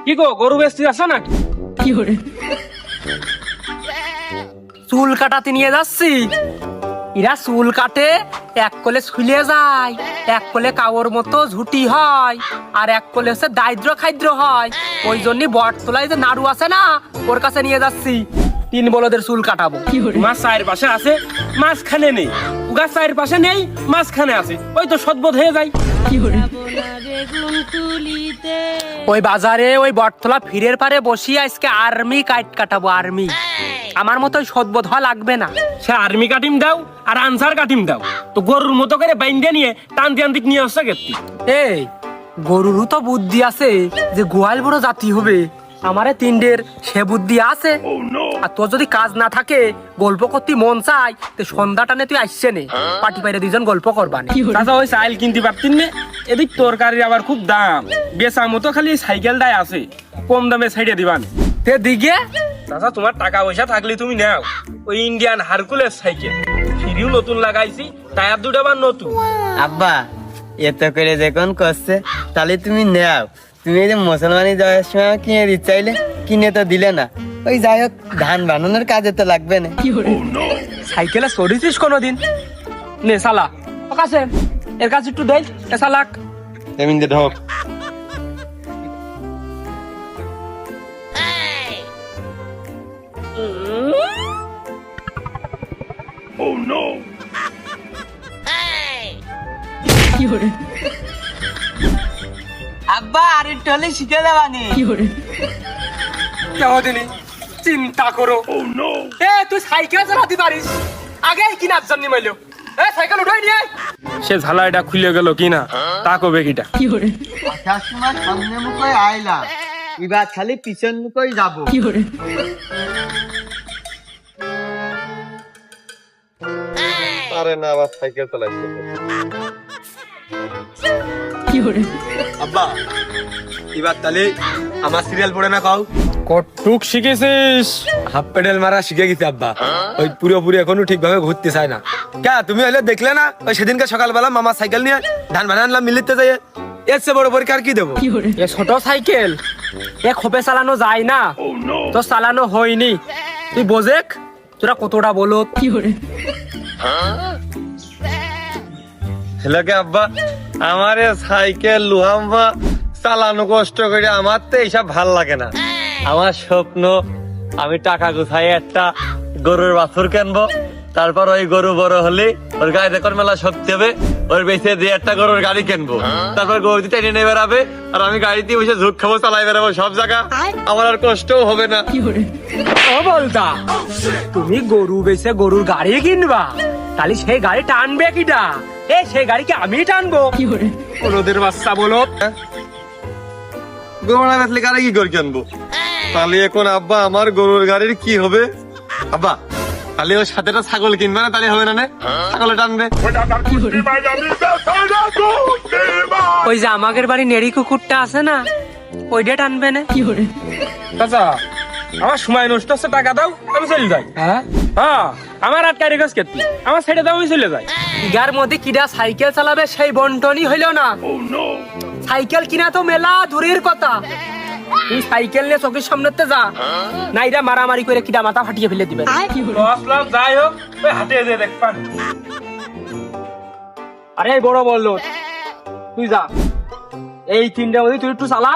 কি গো গরু বেচতে আসা নাকি? চুল কাটাতে নিয়ে যাচ্ছি। এরা চুল কাটে, এক কোলে শুলে যায়, এক কোলে কাওর মতো ঝুটি হয়, আর এক কোলে হচ্ছে দারিদ্র খাদ্র হয়। ওই জন্য বটতলায় যে নাড়ু আছে না, ওর কাছে নিয়ে যাচ্ছি। 3 বলদের চুল কাটাবো। মাছ চায়ের পাশে আছে, মাঝখানে নেই। গাছ চায়ের পাশে নেই, মাঝখানে আছে। ওই তো সদবোধ হয়ে যায়। ওই বাজারে ওই বটতলা ফিরের পারে বসি আজকে আর্মি কাট কাটাবো। আর্মি আমার মতো সদবোধ হওয়া লাগবে না। সে আর্মি কাটিম দাও আর আনসার কাটিম দাও, তো গরুর মতো করে বাইন্দে নিয়ে টানতে টানতে নিয়ে আসছে কেতি। এই গরুরও তো বুদ্ধি আছে যে গোয়াল বড় জাতি হবে। আমারে 3টের সে বুদ্ধি আছে। আর তোর যদি কাজ না থাকে, গল্প করতে মন চাই, তো সন্ধ্যা টানে তুই আসছে নে, পাটি পাইরে 2জন গল্প করবানি। চাচা ওই চাইল কিনতে পারতিন না? এদিক তরকারির আবার খুব দাম, বেচা মতো খালি সাইকেলটাই আছে, কম দামে ছাইড়ে দিবান। তে দিকে চাচা তোমার টাকা পয়সা থাকলে তুমি নাও ওই ইন্ডিয়ান হারকুলেস সাইকেল। ফিরিও নতুন লাগাইছি, টায়ার 2টা আবার নতুন। আব্বা এত করে যখন করছে, তাহলে তুমি নেও। তুমি এই যে মুসলমানি যাওয়ার সময় কিনে দিতে চাইলে, কিনে তো দিলে না। ওই যাই হোক, ধান বানানোর কাজে তো লাগবে না। সাইকেলে চড়েছিস কোনোদিন? নে সালা কাছে, এর কাছে একটু দেই। এ সালাক এমনি যে ঢোক। আব্বা আর একটু হলে শিখে যাবানি। কেমন চিন্তা করো। এ তুই সাইকেল চালাতে পারিস? আগে কিনার জন্য মাইলো। এ সাইকেল উঠাই নিয়ে আয়। সে ঝালাইটা খুলে গেল কিনা তা কবে কিটা। আসার সময় সামনে মুখে আইলাম, এবার খালি পিছন মুখেই যাবো। আরে না, আবার সাইকেল চালাইছে। আব্বা এবার তাহলে আমার সিরিয়াল পড়ে না কাউ। কটুক শিখেছিস? হাফ পেডেল মারা শিখে গেছে আব্বা। ওই পুরোপুরি এখনো ঠিকভাবে ঘুরতে চায় না। কে তুমি হলে দেখলে না ওই সেদিনকে সকালবেলা মামা সাইকেল নিয়ে ধান বানা আনলাম মিলিতে যাই। এর চেয়ে বড় পরীক্ষা আর কি দেবো? এ ছোট সাইকেল এ খোপে চালানো যায় না, তো চালানো হয়নি। তুই বোঝেক তোরা কতটা বলো। হেলোকে আব্বা, আমার সাইকেল লুহাম্বা চালানো কষ্ট করে আমার তো এইসব ভাল লাগে না। আমার স্বপ্ন আমি টাকা গুছাই একটা গরুর বাছুর কিনবো, তারপর ওই গরু বড় হলে ওর গায়ে দেখর মেলা শক্তি হবে, ওর বেঁচে দিয়ে একটা গরুর গাড়ি কিনবো, তারপর গরু দিতে টেনে বেড়াবে আর আমি গাড়িতে বসে ঝুঁক খাবো, চালাই বেড়াবো সব জায়গা। আমার আর কষ্টও হবে না। ও বলতা, তুমি গরু বেচে গরুর গাড়ি কিনবা, তাহলে সেই গাড়ি টানবে কিটা? এ সেই গাড়িকে আমি টানবো? ওদের বাচ্চা বলো। গরু না বেচলে গাড়ি কি করে কিনবো? তাহলে এখন আব্বা আমার গরুর গাড়ির কি হবে? আব্বা তাহলে ওর সাথে একটা ছাগল কিনবে না? তাহলে হবে না? ছাগলে টানবে। ওই যে আমাদের বাড়ি নেড়ি কুকুরটা আছে না, ওইটা টানবে না? চাচা আমার সময় নষ্ট হচ্ছে, টাকা দাও আমি চলে যাই। হ্যাঁ হ্যাঁ আমার আটকা রেখেছ কেতি, আমার ছেড়ে দাও আমি চলে যাই। ইগার মধ্যে কিডা সাইকেল চালাবে সেই বন্টনই হইল না। সাইকেল কিনা তো মেলা দূরের কথা, তুই সাইকেল নিয়ে চোখের সামনেতে যা, না এটা মারামারি করে কিডা মাথা ফাটিয়ে ফেলে দিবে। লস লস যাই হোক, ওই হাতে যেয়ে দেখবান। আরে বড় বললো তুই যা, এই 3টার মধ্যে তুই একটু চালা,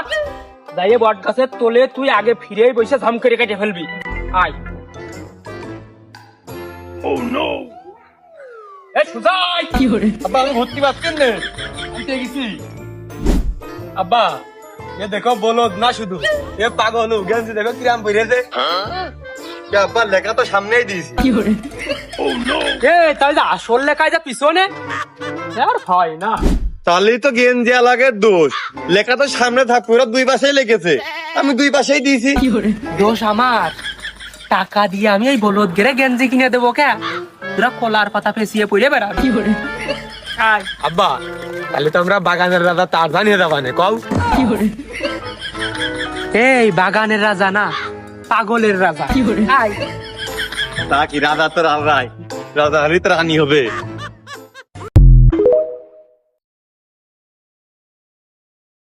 যাইয়ে বট গাছের তোলে তুই আগে ফিরে বসে ঝাম করে কেটে ফেলবি। আয় এই সুজাই আব্বা আমি ভর্তি পাচ্ছেন না, আমি পেয়ে গেছি। আব্বা এ দেখো বলদ না শুধু, এ পাগল গেঞ্জি দেখো কিরাম বেরিয়েছে। আব্বা লেখা তো সামনেই দিয়েছি। এ তাই যা আসল লেখায় যা পিছনে আর হয় না। তাহলেই তো গেঞ্জি লাগে দোষ, লেখা তো সামনে থাক, পুরো 2 পাশেই লিখেছে, আমি 2 পাশেই দিয়েছি। দোষ আমার, টাকা দিয়ে আমি এই বলদ গেরে গেঞ্জি কিনে দেবো কে? তোরা কলার পাতা পেঁচিয়ে পড়ে বেড়াবি। আয় আব্বা তাহলে তো আমরা বাগানের রাজা তার জানিয়ে যাবা না কও। এই বাগানের রাজা না, পাগলের রাজা। আয় তা কি রাজা তো রাজাই, রাজা হলেই তো রানী হবে।